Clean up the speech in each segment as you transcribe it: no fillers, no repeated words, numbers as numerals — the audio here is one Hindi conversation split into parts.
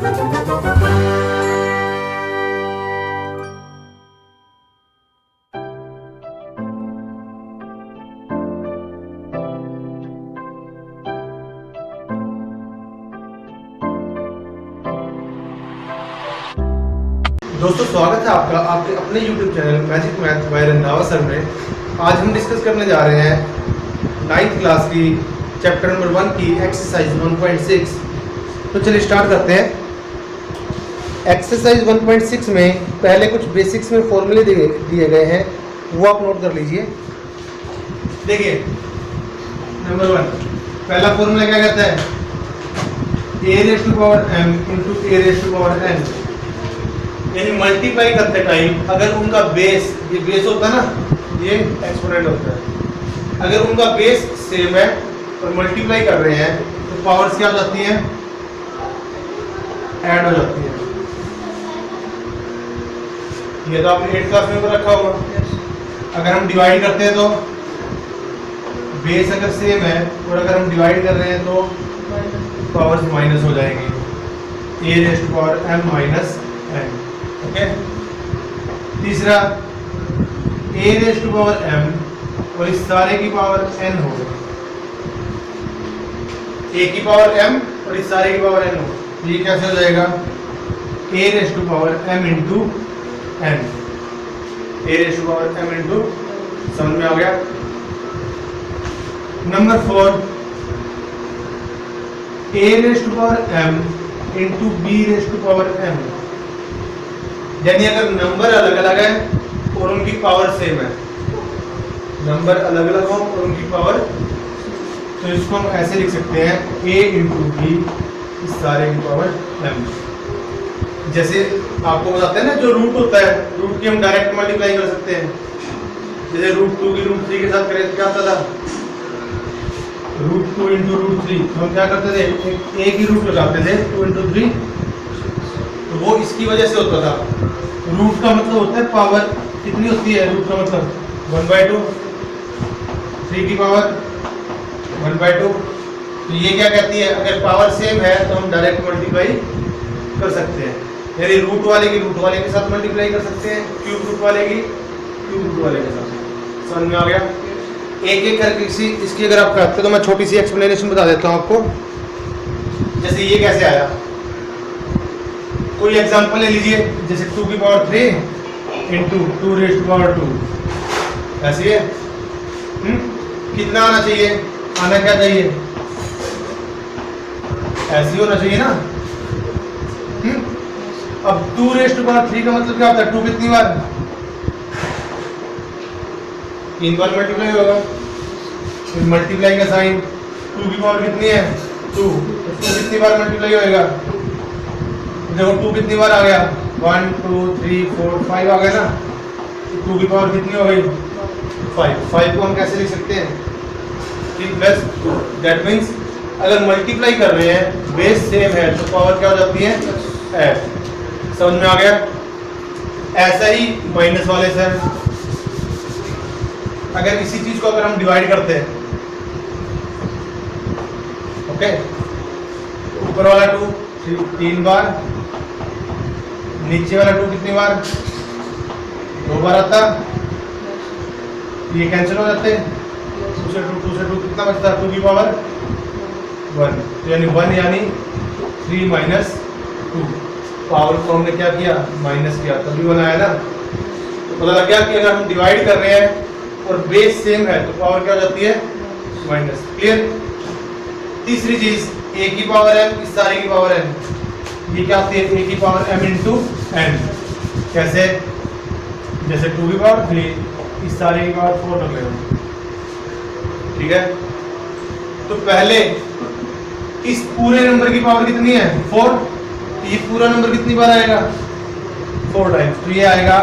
दोस्तों स्वागत है आपका आपके अपने YouTube channel magic math bye Randhawa sir में। आज हम डिस्कस करने जा रहे हैं 9th क्लास की चैप्टर नंबर 1 की एक्सरसाइज 1.6। तो चलिए स्टार्ट करते हैं। एक्सरसाइज 1.6 में पहले कुछ बेसिक्स में फॉर्मूले दिए गए हैं, वो आप नोट कर लीजिए। देखिए नंबर 1 पहला फॉर्मूला क्या कहता है, a⁻m × a⁻n, यानी मल्टीप्लाई करते टाइम अगर उनका बेस, ये बेस होता है ना, ये एक्सपोनेंट होता है, अगर उनका बेस सेम है और मल्टीप्लाई कर रहे हैं तो पावर्स क्या हो जाती हैं, ऐड हो जाती है। ये तो आपने 8th क्लास में रखा होगा। अगर हम डिवाइड करते हैं तो बेस अगर सेम है और अगर हम डिवाइड कर रहे हैं तो पावर्स माइनस हो जाएंगी, a⁻m - ओके। तीसरा a⁻m और इस सारे की पावर n हो गई, a की पावर m और इस सारे की पावर n हो। ये कैसे हो जाएगा, a⁻m × n, a⁻m × समझ में आ गया। नंबर 4 a⁻m × b⁻m, यानी अगर नंबर अलग अलग है और उनकी पावर सेम है, नंबर अलग अलग हो और उनकी पावर, तो इसको हम ऐसे लिख सकते हैं a × b इस सारे की पावर m। जैसे आपको बताते हैं ना, जो रूट होता है, रूट की हम डायरेक्ट मल्टीप्लाई कर सकते हैं। जैसे √2 की √3 के साथ करें तो क्या होता था, √2 × √3, तो हम क्या करते थे, एक ही रूट लगाते थे 2 × 3, तो वो इसकी वजह से होता था। रूट का मतलब होता है पावर कितनी होती है, रूट का मतलब 1/2, 3 की पावर 1/2। तो ये क्या कहती है, अगर पावर सेम है तो हम डायरेक्ट मल्टीप्लाई कर सकते हैं, यानी रूट वाले के साथ मल्टीप्लाई कर सकते हैं, क्यूब रूट वाले के साथ। समझ में आ गया। एक एक करके इसकी अगर आप करते तो मैं छोटी सी एक्सप्लेनेशन बता देता हूँ आपको। जैसे ये कैसे आया, कोई एग्जांपल ले लीजिए, जैसे 2 की पावर 3 × 2⁻², ऐसे है। कितना आना चाहिए, आना क्या चाहिए, ऐसे ही होना चाहिए ना। अब 2⁻³ का मतलब क्या होता है, 2 कितनी बार, 3 बार मल्टीप्लाई होगा। फिर मल्टीप्लाई का साइन, 2 की पावर कितनी है 2, 2 कितनी बार मल्टीप्लाई होएगा, देखो 2 कितनी बार आ गया, 1 2 3 4 5 आ गया ना, 2 की पावर कितनी हो गई 5 को हम कैसे लिख सकते हैं, 3 प्लस 2। दैट मीन्स अगर मल्टीप्लाई कर रहे हैं, बेस सेम है, तो पावर क्या हो जाती है, ऐड। समझ में आ गया। ऐसा ही माइनस वाले से, अगर इसी चीज को अगर हम डिवाइड करते हैं, ओके, ऊपर वाला 2 3 बार, नीचे वाला 2 कितनी बार, 2 बार आता, ये कैंसिल हो जाते हैं, 2 से 2 कितना बचता है, 2 की पावर 1, तो यानी 1 यानी 3 - 2, पावर को हमने क्या किया, माइनस किया, तभी 1 आया ना। तो पता लग गया कि अगर हम डिवाइड कर रहे हैं और बेस सेम है तो पावर क्या हो जाती है, माइनस। क्लियर। तीसरी चीज, a की पावर m इस सारे की पावर n, ये क्या होती है, a की पावर m × n। कैसे, जैसे 2 की पावर 3 इस सारे की पावर 4 रख लेना, ठीक है। तो पहले इस पूरे नंबर की पावर कितनी है 4, तो ये पूरा नंबर कितनी बार आएगा 4 टाइम्स, तो ये आएगा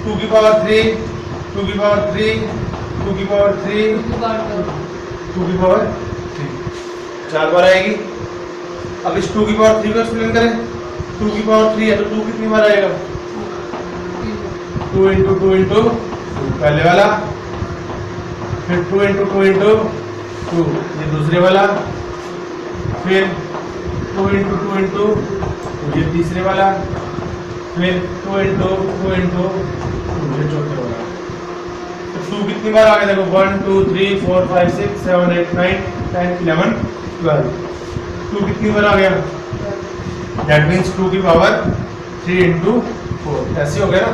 2 की पावर 3, 2 की पावर 3, 2 की पावर 3, 2 की पावर 3, 4 बार आएगी। अब इस 2 की पावर 3 को एक्सप्लेन करें, 2 की पावर 3 है तो 2 कितनी बार आएगा, 2 × 2 × 2 पहले वाला, फिर 2 × 2 × 2 ये दूसरे वाला, फिर 2 इंटू 2 इंटू, ये तीसरे वाला, फिर 2 इंटू 2 इंटू, ये चौथे वाला। तो 2 कितनी बार आ गया देखो, 1 2 3 4 5 6 7 8 9 10 11 12। 2 कितनी बार आ गया, दैट मीन्स 2 की पावर 3 इंटू 4, ऐसे हो गया ना।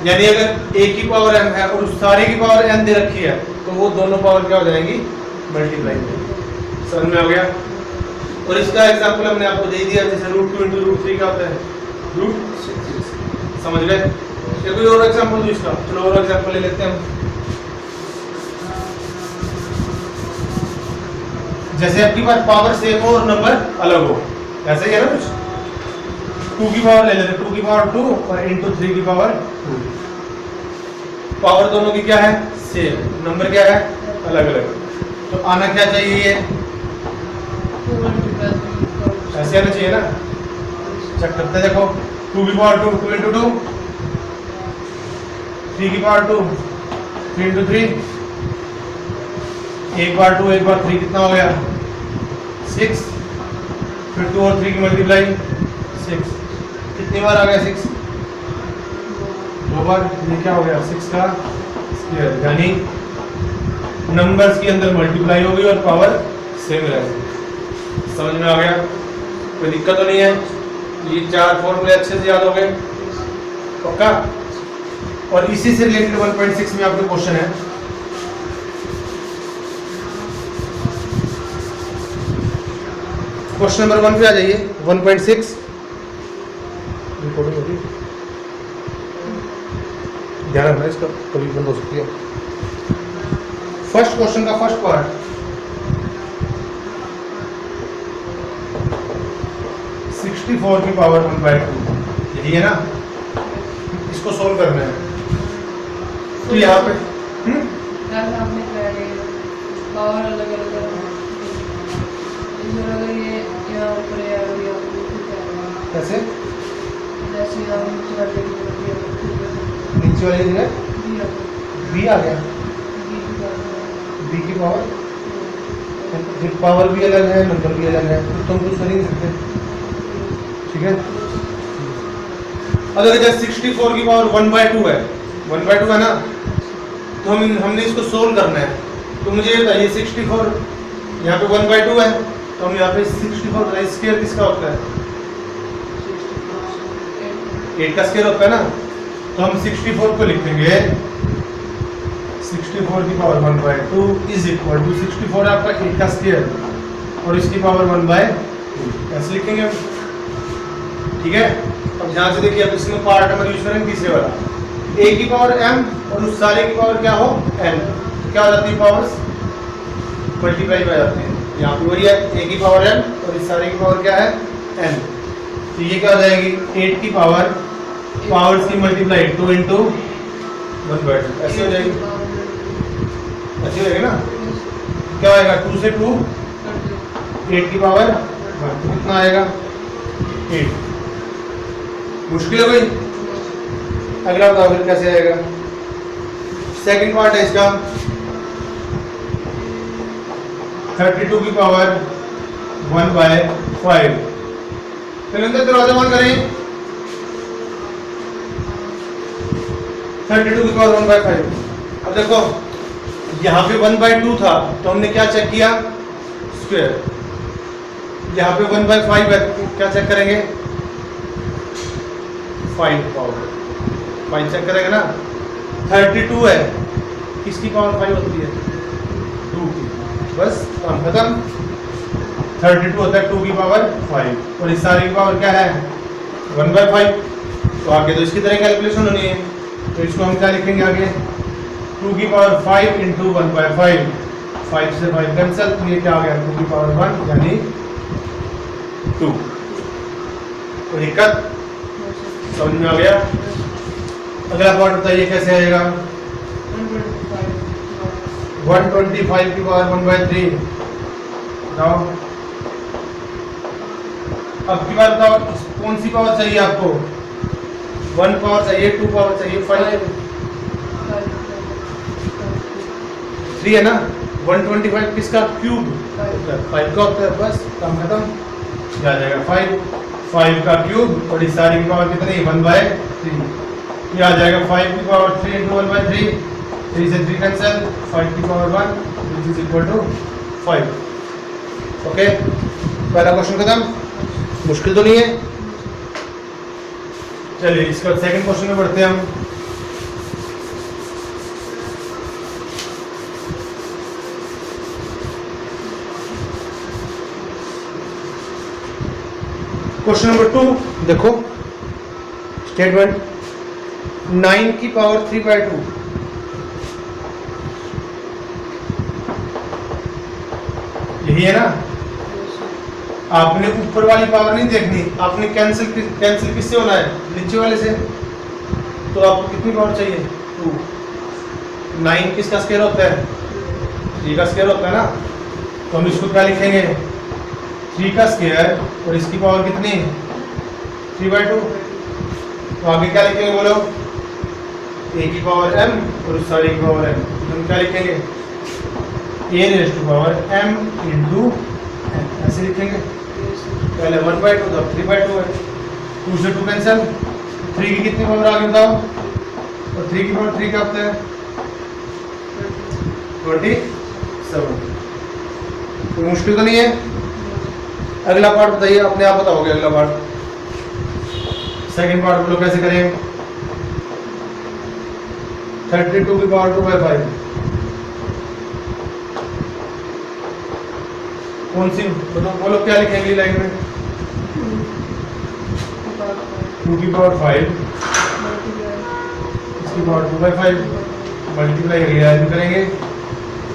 यानी अगर a की पावर m है और उस सारे की पावर n दे रखी है, तो वो दोनों पावर क्या हो जाएंगी, मल्टीप्लाई करेंगे। समझ में आ गया। और इसका एग्जांपल हमने आपको दे दिया, जैसे √2 इंटू √3 क्या होता है, √6। समझ गए। ये कोई और एग्जांपल दो इसका, चलो और एग्जांपल ले लेते हैं हम। जैसे आपकी बात पावर सेम हो और नंबर अलग हो, ऐसा ही है ना कुछ। 2 की पावर ले लेते, 2 की पावर 2 और इंटू 3 की पावर 2। पावर दोनों की क्या है, सेम, नंबर क्या है, अलग अलग। तो आना क्या चाहिए, ये ऐसे आना चाहिए ना। चेक करते हैं, देखो 2 की पावर 2 2 इंटू 2, 3 की पावर 2 3 इंटू 3, एक बार 2 एक बार 3 कितना हो गया, 6। फिर 2 और 3 की मल्टीप्लाई 6, कितनी बार आ गया 6, 2 बार। ये क्या हो गया, 6 का स्क्वायर, यानी नंबर्स के अंदर मल्टीप्लाई होगी और पावर सेम रहेगी। समझ में आ गया, कोई दिक्कत तो नहीं है। ये 4 फॉर्मूले अच्छे से याद हो गए, पक्का। और इसी से रिलेटेड 1.6 में आपके क्वेश्चन है। क्वेश्चन नंबर 1 पे आ जाइए, 1.6। रिकॉर्डिंग होगी, ध्यान रखना इसका, कभी बंद हो सकती है। फर्स्ट क्वेश्चन का फर्स्ट पार्ट, 64 की पावर 1/2, यही है ना। इसको सोल्व करना है। तो यहाँ पे पावर अलग अलग कैसे, नीचे वाली जगह बी आ गया, बी की पावर, पावर भी अलग है, नंबर भी अलग है, तो तुम कुछ कर नहीं सकते, ठीक है। अगर जैसे 64 की पावर 1/2 है, 1/2 है ना, तो हमने इसको सोल्व करना है। तो मुझे ये बताइए 64 यहाँ पे 1/2 है, तो हम यहाँ पे 64 स्क्वायर किसका होता है, 8 का स्क्वायर होता है ना। तो हम 64 को लिखेंगे 64 की पावर 1/2 इज इक्वल टू 64 आपका 8 का स्क्वायर और इसकी पावर 1/2 ऐसे लिखेंगे हम, ठीक है। अब ध्यान से देखिए, अब इसमें पार्ट नंबर यूज करेंगे तीसरे वाला, a की पावर m और उस सारे की पावर क्या हो n, क्या हो जाती है, पावर्स मल्टीप्लाई हो जाती है। यहाँ पे वही है, a की पावर m और इस सारे की पावर क्या है, n। तो ये क्या हो जाएगी, 8 की पावर, पावर्स की मल्टीप्लाई 2 इंटू 1/2, ऐसे हो जाएगी, ऐसे हो जाएगी ना। क्या आएगा, 2 से 2 8 की पावर 1, तो कितना आएगा 8। मुश्किल है कोई, अगला बताओ फिर कैसे आएगा। सेकंड पार्ट है इसका, 32 की पावर 1/5। फिर अंदर दरवाजा बंद करें, 32 की पावर 1/5। अब देखो यहाँ पे 1/2 था, तो हमने क्या चेक किया, स्क्वायर। यहाँ पे 1/5 है, तो क्या चेक करेंगे, 5 पावर 5 चेक करेंगे ना। 32 है, किसकी पावर 5 होती है, 2 की, बस काम खत्म। 32 होता है 2 की पावर 5 और इस सारी की पावर क्या है, 1/5। तो आगे तो इसकी तरह कैलकुलेशन होनी है, तो इसको हम क्या लिखेंगे आगे, 2 की पावर 5 इंटू 1/5, 5 से 5 कैंसिल, तो ये क्या आ गया, 2 की पावर 1 यानी 2। तो दिक्कत समझ में आ गया। अगला पार्ट बताइए कैसे आएगा, 125 की पावर 1/3। बताओ, अब की बार बताओ कौन सी पावर चाहिए आपको, 1 पावर चाहिए, 2 पावर चाहिए, 5 3 है ना। 125 किसका क्यूब, 5 का होता है, बस काम खत्म। ये आ जाएगा 5 का क्यूब और इस सारी की पावर कितनी 1/3 ये आ जाएगा 5 की पावर 3 into 1/3 3 से 3 कैंसिल 5 की power 1 which is equal to 5 okay पहला क्वेश्चन खत्म मुश्किल तो नहीं है चलिए इसके बाद सेकंड क्वेश्चन में बढ़ते हैं हम क्वेश्चन नंबर 2 देखो स्टेटमेंट 9 की पावर 3/2 यही है ना आपने ऊपर वाली पावर नहीं देखनी आपने कैंसिल किससे होना है नीचे वाले से तो आपको कितनी पावर चाहिए 2 9 किसका स्क्वायर होता है 3 का स्क्वायर होता है ना तो हम इसको क्या लिखेंगे 3 का स्क्वायर और इसकी पावर कितनी 3/2 तो आगे क्या लिखेंगे बोलो a की पावर m और उस सारी की पावर m तो हम क्या लिखेंगे a raise to power m into ऐसे लिखेंगे पहले 1/2 तो 3/2 है 2 से 2 कैंसिल 3 की कितनी पावर आगे बताओ और 3 की पावर 3 क्या होता है 27 कोई मुश्किल तो नहीं है अगला पार्ट बताइए अपने आप बताओगे अगला पार्ट सेकंड पार्ट बोलो कैसे करें 32 की पावर 2/5 कौन सी बोलो क्या लिखेंगे लाइन में 2 की पावर 5 इसकी पावर 2/5 मल्टीप्लाई रियलाइज करेंगे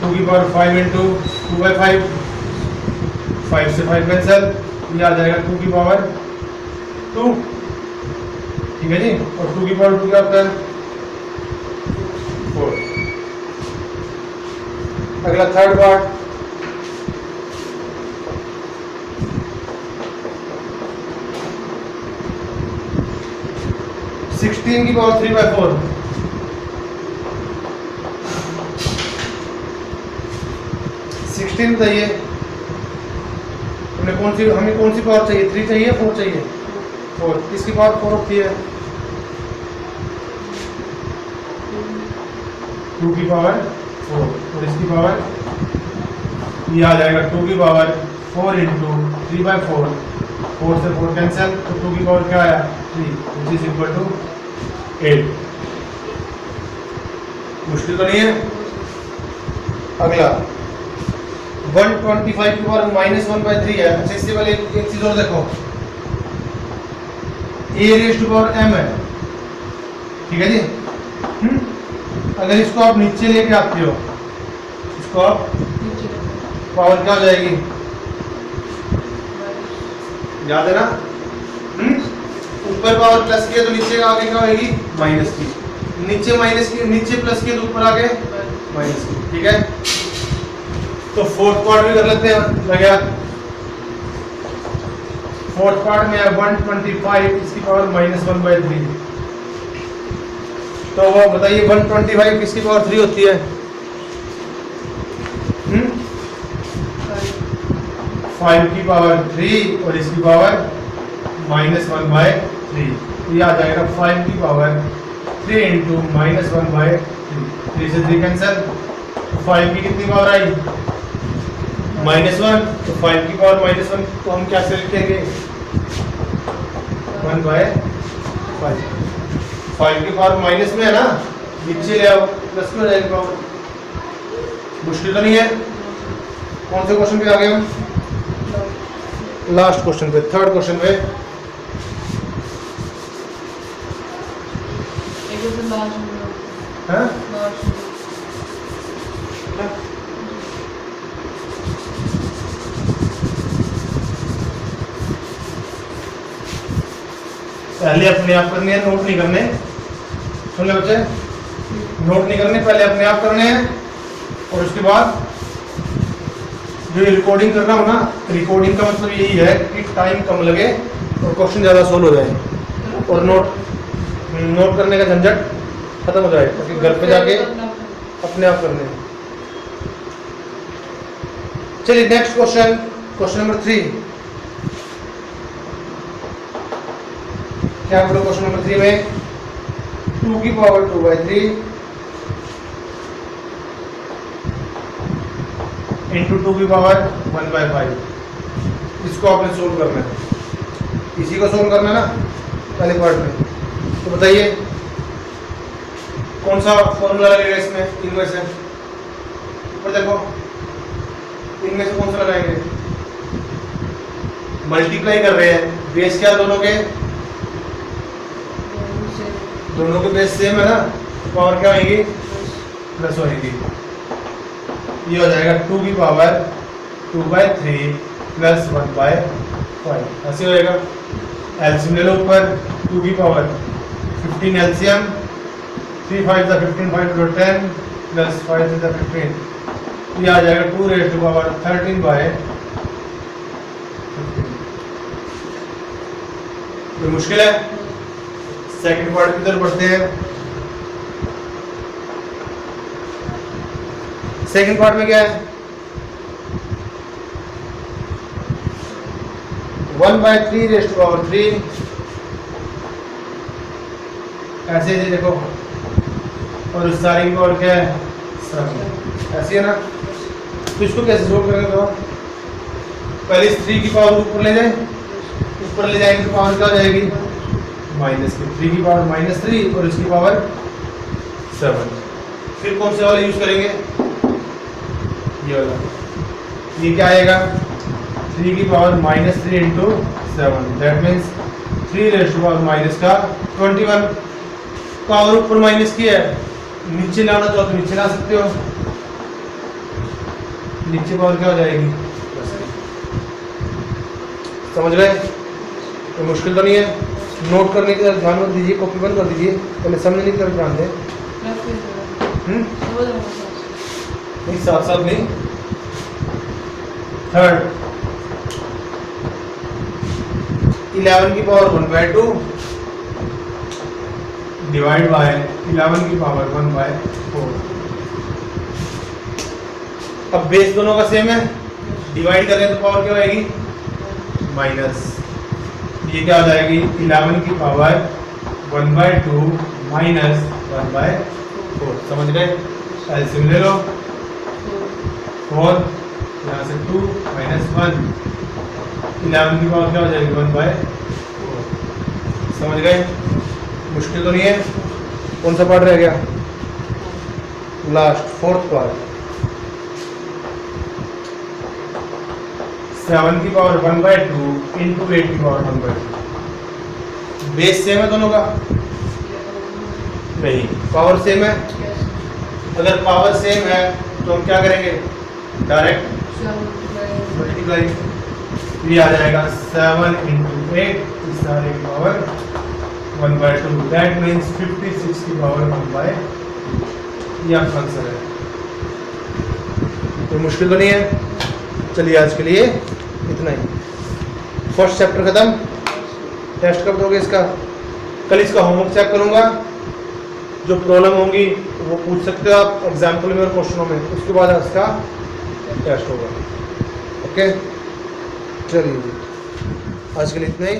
2 की पावर 5 इंटू 2/5 5 से 5 कैंसिल ये आ जाएगा 2 की पावर 2 ठीक है जी और 2 की पावर 2 क्या होता है 4 अगला थर्ड पार्ट की पावर 3/4 16 बताइए हमें कौन सी पावर चाहिए 3 चाहिए 4 चाहिए 4 इसकी पावर 4 होती है 2 की पावर 4 और इसकी पावर ये आ जाएगा 2 की पावर 4 इंटू 3/4 4 से 4 कैंसिल तो 2 की पावर क्या आया 3 which is equal to 8 मुश्किल तो नहीं है अगला 125 की पावर -1/3 है अच्छा इससे पहले एक चीज और देखो a raise to power m है ठीक है जी अगर इसको आप नीचे लेके आते हो इसको आप पावर क्या हो जाएगी याद है ना ऊपर पावर प्लस की है तो नीचे आगे क्या होगी माइनस की नीचे माइनस की नीचे प्लस की तो ऊपर आगे माइनस की ठीक है तो फोर्थ पार्ट भी कर लेते हैं लगा फोर्थ पार्ट में है 125 इसकी पावर -1/3 तो वो बताइए 125 किसकी पावर 3 होती है 5 की पावर 3 और इसकी पावर -1/3 तो ये आ जाएगा 5 की पावर 3 इंटू -1/3 3 से 3 कैंसिल 5 की कितनी पावर आई -1 तो 5 की पावर -1 तो हम कैसे लिखेंगे 1/5 5 की पावर माइनस में है ना नीचे ले आओ प्लस में हो जाएगी पावर मुश्किल तो नहीं है कौन से क्वेश्चन पे आ गए हम लास्ट क्वेश्चन पे थर्ड क्वेश्चन पे हाँ पहले अपने आप करने हैं नोट नहीं करने सुन ले बच्चे नोट नहीं करने पहले अपने आप करने हैं और उसके बाद जो रिकॉर्डिंग कर रहा हूँ ना रिकॉर्डिंग का मतलब यही है कि टाइम कम लगे और क्वेश्चन ज़्यादा सोल्व हो जाए और नोट करने का झंझट खत्म हो जाए क्योंकि घर पे जाके अपने आप करने हैं। चलिए नेक्स्ट क्वेश्चन नंबर 3 क्या बोलो क्वेश्चन नंबर 3 में 2 की पावर 2/3 इंटू 2 की पावर 1/5। इसको आपने सोल्व करना है, इसी को सोल्व करना है ना पहले पार्ट में। तो बताइए कौन सा फॉर्मूला लगेगा इसमें, इनमें से ऊपर देखो, इनमें से कौन सा लगाएंगे? मल्टीप्लाई कर रहे हैं, बेस क्या दोनों के बेस सेम है ना, पावर क्या होगी? प्लस होगी। ये हो जाएगा 2 की पावर 2/3 प्लस 1/5, ऐसे होएगा। एलसीएम ले लो ऊपर, 2 की पावर 15 एलसीएम, 3 5 = 15, 5 × 10 प्लस 5 × 15, ये आ जाएगा 2 raised to power 13/15। कोई मुश्किल है? सेकंड पार्ट की तरफ बढ़ते हैं। सेकंड पार्ट में क्या है? 1/3 raised to power 3, ऐसे ही देखो, और उस सारी की पावर क्या है? 7, ऐसी है ना। तो इसको कैसे सोल्व करेंगे? तो पहले इस 3 की पावर ऊपर ले जाए, ऊपर ले जाएंगे तो पावर क्या हो जाएगी? -3 की पावर -3 और इसकी पावर 7। फिर कौन से वाला यूज करेंगे? ये वाला। ये क्या आएगा? 3 की power -3 × 7, that means 3 raised to power -21। Power ऊपर माइनस की है, नीचे लाना चाहो तो नीचे ला सकते हो, नीचे पावर क्या हो जाएगी? समझ गए? तो मुश्किल तो नहीं है। नोट करने की तरफ ध्यान मत दीजिए, कॉपी बंद कर दीजिए, पहले समझने की तरफ ध्यान दें। नहीं, साथ साथ नहीं। थर्ड, 11 की पावर 1/2 डिवाइड बाय 11 की पावर 1/4। अब बेस दोनों का सेम है, डिवाइड करें तो पावर क्या होगी? माइनस। ये क्या हो जाएगी? 11 की पावर 1/2 माइनस 1/4। समझ गए? एलसीएम ले लो, 4 यहाँ से 2 -1, 11 की पावर क्या हो जाएगी? 1/4। समझ गए? मुश्किल तो नहीं है। कौन सा पार्ट रह गया? Last, fourth part. 7 की पावर 1/2 इंटू 8 की पावर 1/2। बेस सेम है दोनों का? नहीं, पावर सेम है। अगर पावर सेम है तो हम क्या करेंगे? Direct multiply. ये आ जाएगा 7 × 8 इस सारे की पावर 1/2, दैट मीन्स 56 की पावर 1/2। ये आपका आंसर है। तो मुश्किल तो नहीं है। चलिए आज के लिए इतना ही। फर्स्ट चैप्टर खत्म। टेस्ट कब दोगे इसका? कल इसका होमवर्क चेक करूंगा, जो प्रॉब्लम होंगी वो पूछ सकते हो आप एग्जाम्पल में और क्वेश्चनों में, उसके बाद इसका टेस्ट होगा। ओके, चलिए आज के लिए इतना ही।